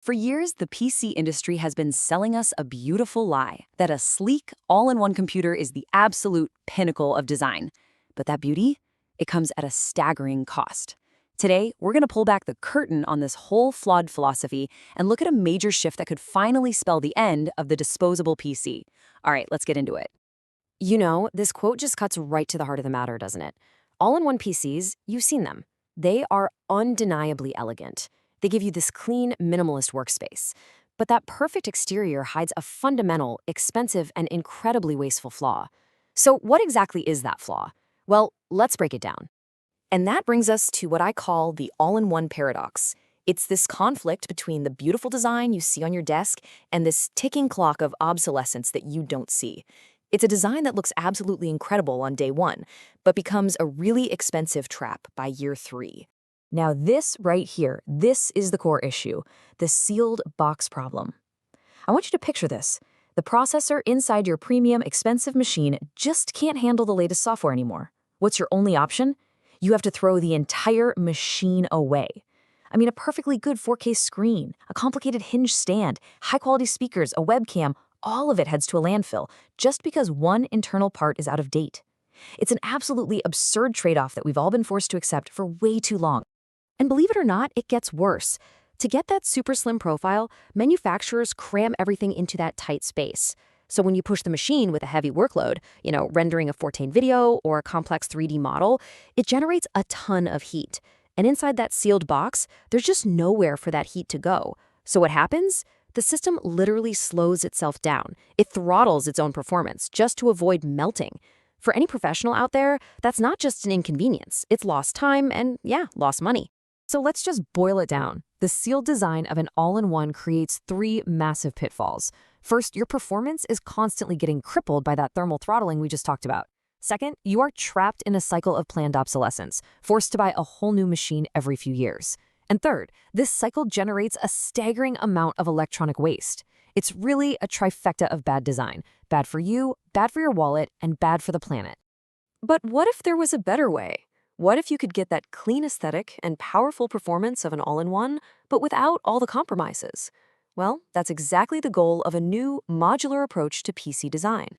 For years, the PC industry has been selling us a beautiful lie that a sleek, all-in-one computer is the absolute pinnacle of design. But that beauty, it comes at a staggering cost. Today, we're going to pull back the curtain on this whole flawed philosophy and look at a major shift that could finally spell the end of the disposable PC. All right, let's get into it. You know, this quote just cuts right to the heart of the matter, doesn't it? All-in-one PCs, you've seen them. They are undeniably elegant. They give you this clean, minimalist workspace. But that perfect exterior hides a fundamental, expensive, and incredibly wasteful flaw. So what exactly is that flaw? Well, let's break it down. And that brings us to what I call the all-in-one paradox. It's this conflict between the beautiful design you see on your desk and this ticking clock of obsolescence that you don't see. It's a design that looks absolutely incredible on day one, but becomes a really expensive trap by year 3. Now this right here, this is the core issue, the sealed box problem. I want you to picture this. The processor inside your premium, expensive machine just can't handle the latest software anymore. What's your only option? You have to throw the entire machine away. I mean, a perfectly good 4K screen, a complicated hinge stand, high-quality speakers, a webcam, all of it heads to a landfill just because one internal part is out of date. It's an absolutely absurd trade-off that we've all been forced to accept for way too long. And believe it or not, it gets worse. To get that super slim profile, manufacturers cram everything into that tight space. So when you push the machine with a heavy workload, rendering a 4K video or a complex 3D model, it generates a ton of heat. And inside that sealed box, there's just nowhere for that heat to go. So what happens? The system literally slows itself down. It throttles its own performance just to avoid melting. For any professional out there, that's not just an inconvenience. It's lost time and, lost money. So let's just boil it down. The sealed design of an all-in-one creates 3 massive pitfalls. First, your performance is constantly getting crippled by that thermal throttling we just talked about. Second, you are trapped in a cycle of planned obsolescence, forced to buy a whole new machine every few years. And third, this cycle generates a staggering amount of electronic waste. It's really a trifecta of bad design. Bad for you, bad for your wallet, and bad for the planet. But what if there was a better way? What if you could get that clean aesthetic and powerful performance of an all-in-one, but without all the compromises? Well, that's exactly the goal of a new modular approach to PC design.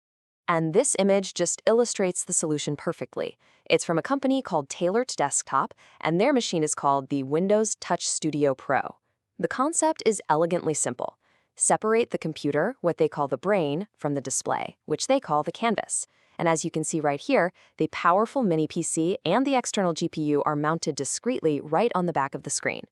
And this image just illustrates the solution perfectly. It's from a company called Tailored Desktop, and their machine is called the Windows Touch Studio Pro. The concept is elegantly simple. Separate the computer, what they call the brain, from the display, which they call the canvas. And as you can see right here, the powerful mini PC and the external GPU are mounted discreetly right on the back of the screen.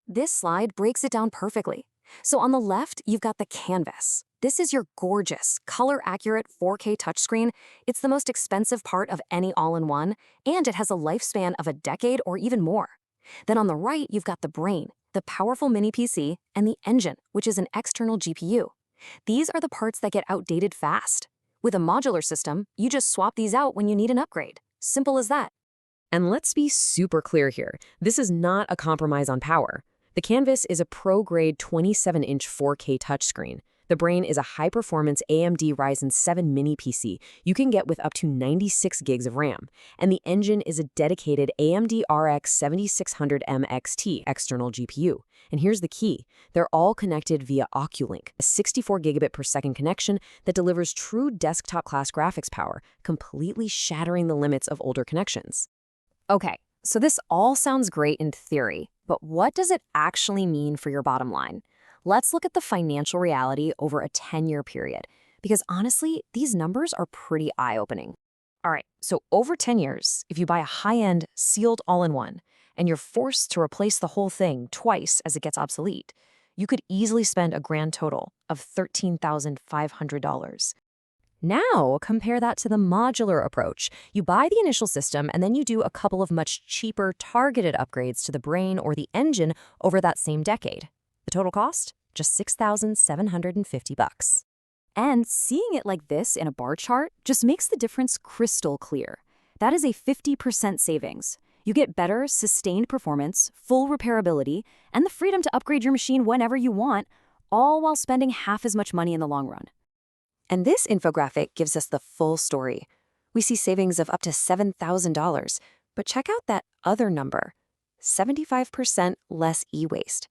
This slide breaks it down perfectly. So on the left, you've got the canvas. This is your gorgeous, color-accurate 4K touchscreen. It's the most expensive part of any all-in-one, and it has a lifespan of a decade or even more. Then on the right, you've got the brain, the powerful mini PC, and the engine, which is an external GPU. These are the parts that get outdated fast. With a modular system, you just swap these out when you need an upgrade. Simple as that. And let's be super clear here. This is not a compromise on power. The Canvas is a pro-grade 27-inch 4K touchscreen. The brain is a high-performance AMD Ryzen 7 mini PC you can get with up to 96 gigs of RAM. And the engine is a dedicated AMD RX 7600M XT external GPU. And here's the key. They're all connected via Oculink, a 64 gigabit per second connection that delivers true desktop-class graphics power, completely shattering the limits of older connections. Okay, so this all sounds great in theory, but what does it actually mean for your bottom line? Let's look at the financial reality over a 10-year period, because honestly, these numbers are pretty eye-opening. All right, so over 10 years, if you buy a high-end, sealed all-in-one, and you're forced to replace the whole thing twice as it gets obsolete, you could easily spend a grand total of $13,500. Now, compare that to the modular approach. You buy the initial system, and then you do a couple of much cheaper, targeted upgrades to the brain or the engine over that same decade. The total cost? Just $6,750. And seeing it like this in a bar chart just makes the difference crystal clear. That is a 50% savings. You get better, sustained performance, full repairability, and the freedom to upgrade your machine whenever you want, all while spending half as much money in the long run. And this infographic gives us the full story. We see savings of up to $7,000, but check out that other number, 75% less e-waste.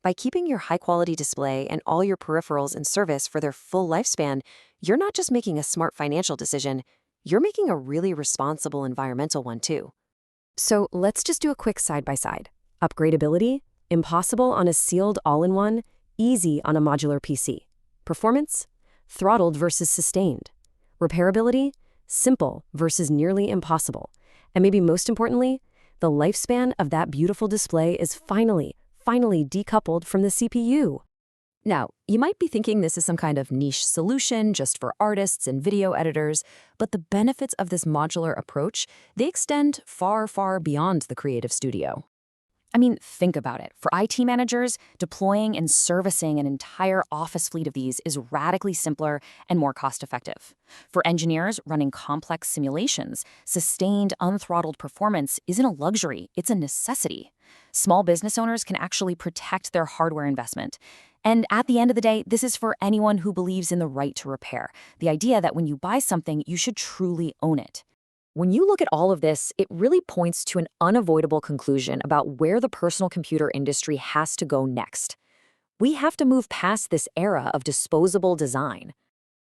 By keeping your high-quality display and all your peripherals in service for their full lifespan, you're not just making a smart financial decision, you're making a really responsible environmental one too. So let's just do a quick side-by-side. Upgradability, impossible on a sealed all-in-one, easy on a modular PC. Performance, throttled versus sustained. Repairability, simple versus nearly impossible. And maybe most importantly, the lifespan of that beautiful display is finally decoupled from the CPU. Now, you might be thinking this is some kind of niche solution just for artists and video editors, but the benefits of this modular approach, they extend far, far beyond the creative studio. I mean, think about it. For IT managers, deploying and servicing an entire office fleet of these is radically simpler and more cost-effective. For engineers running complex simulations, sustained, unthrottled performance isn't a luxury, it's a necessity. Small business owners can actually protect their hardware investment. And at the end of the day, this is for anyone who believes in the right to repair. The idea that when you buy something, you should truly own it. When you look at all of this, it really points to an unavoidable conclusion about where the personal computer industry has to go next. We have to move past this era of disposable design.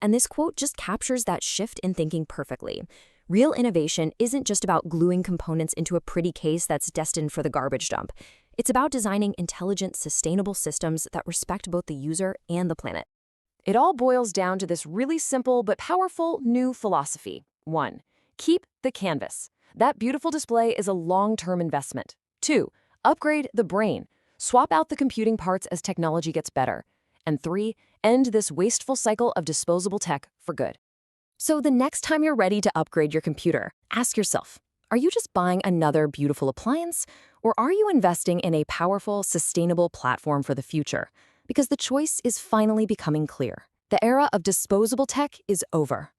And this quote just captures that shift in thinking perfectly. Real innovation isn't just about gluing components into a pretty case that's destined for the garbage dump. It's about designing intelligent, sustainable systems that respect both the user and the planet. It all boils down to this really simple but powerful new philosophy. 1. Keep the canvas. That beautiful display is a long-term investment. 2. Upgrade the brain. Swap out the computing parts as technology gets better. And 3. End this wasteful cycle of disposable tech for good. So the next time you're ready to upgrade your computer, ask yourself, are you just buying another beautiful appliance? Or are you investing in a powerful, sustainable platform for the future? Because the choice is finally becoming clear. The era of disposable tech is over.